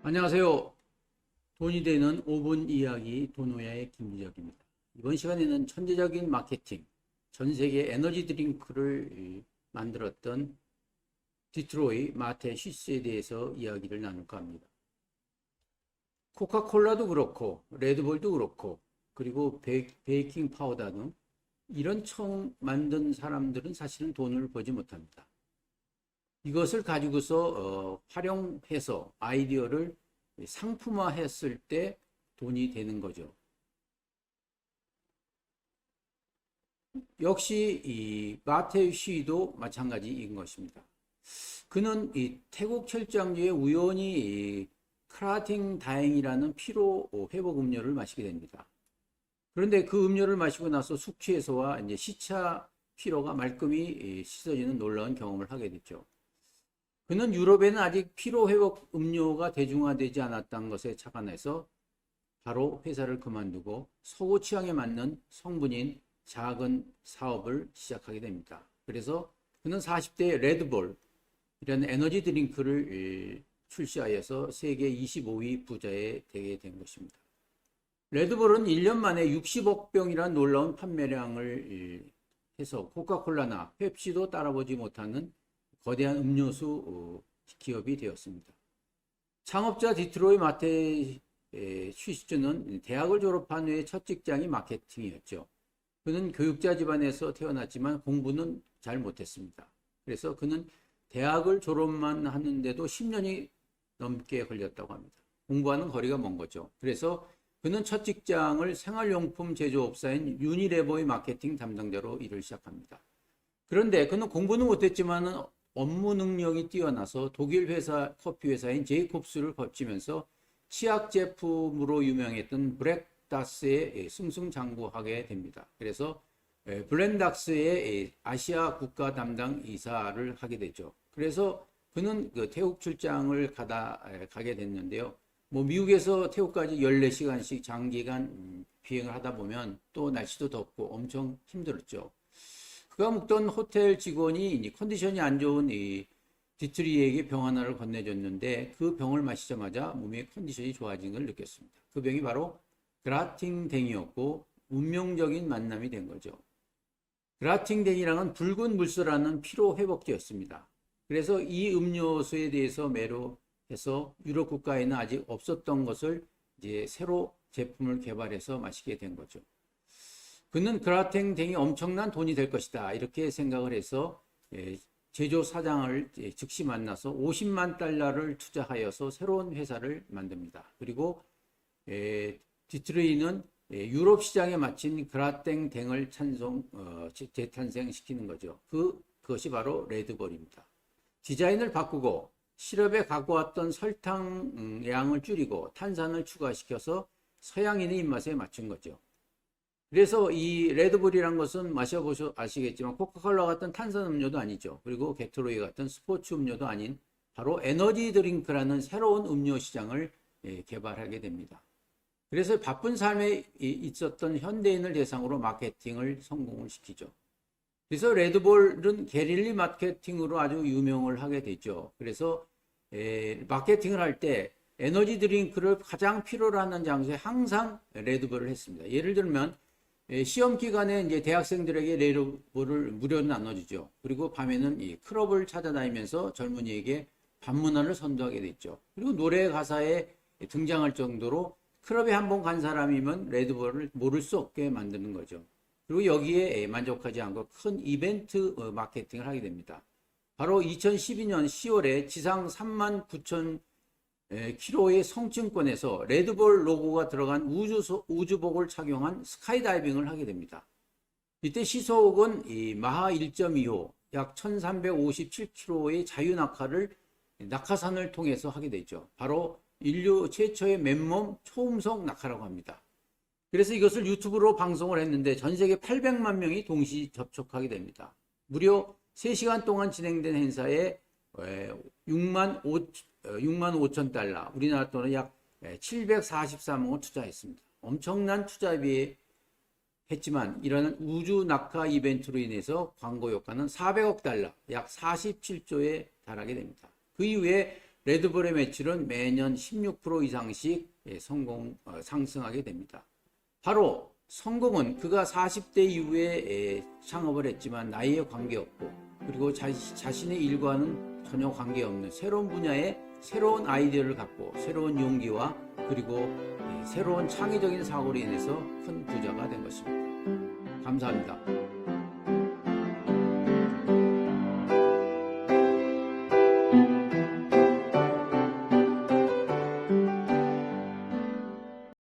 안녕하세요. 돈이 되는 5분 이야기 도노야의 김기적입니다. 이번 시간에는 천재적인 마케팅, 전 세계 에너지 드링크를 만들었던 디트로이 마테 쉬스에 대해서 이야기를 나눌까 합니다. 코카콜라도 그렇고 레드볼도 그렇고 그리고 베이킹 파우더 등 이런 처음 만든 사람들은 사실은 돈을 벌지 못합니다. 이것을 가지고서 활용해서 아이디어를 상품화했을 때 돈이 되는 거죠. 역시 이 마테유 시도 마찬가지인 것입니다. 그는 이 태국 철장주에 우연히 이 크라팅 다행이라는 피로 회복 음료를 마시게 됩니다. 그런데 그 음료를 마시고 나서 숙취해소와 이제 시차 피로가 말끔히 씻어지는 놀라운 경험을 하게 됐죠. 그는 유럽에는 아직 피로회복 음료가 대중화되지 않았다는 것에 착안해서 바로 회사를 그만두고 서구 취향에 맞는 성분인 작은 사업을 시작하게 됩니다. 그래서 그는 40대에 레드볼 이런 에너지 드링크를 출시하여서 세계 25위 부자에 되게 된 것입니다. 레드볼은 1년 만에 60억 병이라는 놀라운 판매량을 해서 코카콜라나 펩시도 따라보지 못하는 거대한 음료수 기업이 되었습니다. 창업자 디트로이 마테 쉬스는 대학을 졸업한 후에 첫 직장이 마케팅이었죠. 그는 교육자 집안에서 태어났지만 공부는 잘 못했습니다. 그래서 그는 대학을 졸업만 하는데도 10년이 넘게 걸렸다고 합니다. 공부하는 거리가 먼 거죠. 그래서 그는 첫 직장을 생활용품 제조업사인 유니레버의 마케팅 담당자로 일을 시작합니다. 그런데 그는 공부는 못했지만 업무 능력이 뛰어나서 독일 회사 커피 회사인 제이콥스를 거치면서 치약 제품으로 유명했던 블랙닥스에 승승장구하게 됩니다. 그래서 블랙닥스의 아시아 국가 담당 이사를 하게 되죠. 그래서 그는 그 태국 출장을 가게 됐는데요. 뭐 미국에서 태국까지 14시간씩 장기간 비행을 하다 보면 또 날씨도 덥고 엄청 힘들었죠. 그가 묵던 호텔 직원이 컨디션이 안 좋은 이 디트리에게 병 하나를 건네줬는데 그 병을 마시자마자 몸의 컨디션이 좋아진 걸 느꼈습니다. 그 병이 바로 그라팅댕이었고 운명적인 만남이 된 거죠. 그라팅댕이랑은 붉은 물소라는 피로 회복제였습니다. 그래서 이 음료수에 대해서 매료해서 유럽 국가에는 아직 없었던 것을 이제 새로 제품을 개발해서 마시게 된 거죠. 그는 그라팅댕이 엄청난 돈이 될 것이다 이렇게 생각을 해서 제조 사장을 즉시 만나서 50만 달러를 투자하여서 새로운 회사를 만듭니다. 그리고 디트로이는 유럽 시장에 마친 그라팅댕을 재탄생시키는 거죠. 그것이 바로 레드볼입니다. 디자인을 바꾸고 시럽에 갖고 왔던 설탕 양을 줄이고 탄산을 추가시켜서 서양인의 입맛에 맞춘 거죠. 그래서 이 레드불이란 것은 마셔보셔 아시겠지만 코카콜라 같은 탄산음료도 아니죠. 그리고 게토레이 같은 스포츠 음료도 아닌 바로 에너지 드링크라는 새로운 음료 시장을 개발하게 됩니다. 그래서 바쁜 삶에 있었던 현대인을 대상으로 마케팅을 성공을 시키죠. 그래서 레드볼은 게릴리 마케팅으로 아주 유명을 하게 되죠. 그래서 마케팅을 할 때 에너지 드링크를 가장 필요로 하는 장소에 항상 레드볼을 했습니다. 예를 들면 시험 기간에 이제 대학생들에게 레드볼을 무료로 나눠주죠. 그리고 밤에는 이 클럽을 찾아다니면서 젊은이에게 밤문화를 선도하게 됐죠. 그리고 노래 가사에 등장할 정도로 클럽에 한번 간 사람이면 레드볼을 모를 수 없게 만드는 거죠. 그리고 여기에 만족하지 않고 큰 이벤트 마케팅을 하게 됩니다. 바로 2012년 10월에 지상 3만 9천 킬로의 성층권에서 레드볼 로고가 들어간 우주복을 착용한 스카이다이빙을 하게 됩니다. 이때 시속은 이 마하 1.25, 약 1357km의 자유낙하를 낙하산을 통해서 하게 되죠. 바로 인류 최초의 맨몸 초음속 낙하라고 합니다. 그래서 이것을 유튜브로 방송을 했는데 전 세계 800만 명이 동시 접촉하게 됩니다. 무려 3시간 동안 진행된 행사에 6만 5천 달러, 우리나라 돈은 약 743억을 투자했습니다. 엄청난 투자비에 했지만 이러한 우주 낙하 이벤트로 인해서 광고 효과는 400억 달러, 약 47조에 달하게 됩니다. 그 이후에 레드불의 매출은 매년 16% 이상씩 상승하게 됩니다. 바로 성공은 그가 40대 이후에 창업을 했지만 나이에 관계없고, 그리고 자신의 일과는 전혀 관계없는 새로운 분야에 새로운 아이디어를 갖고 새로운 용기와 그리고 새로운 창의적인 사고로 인해서 큰 부자가 된 것입니다. 감사합니다.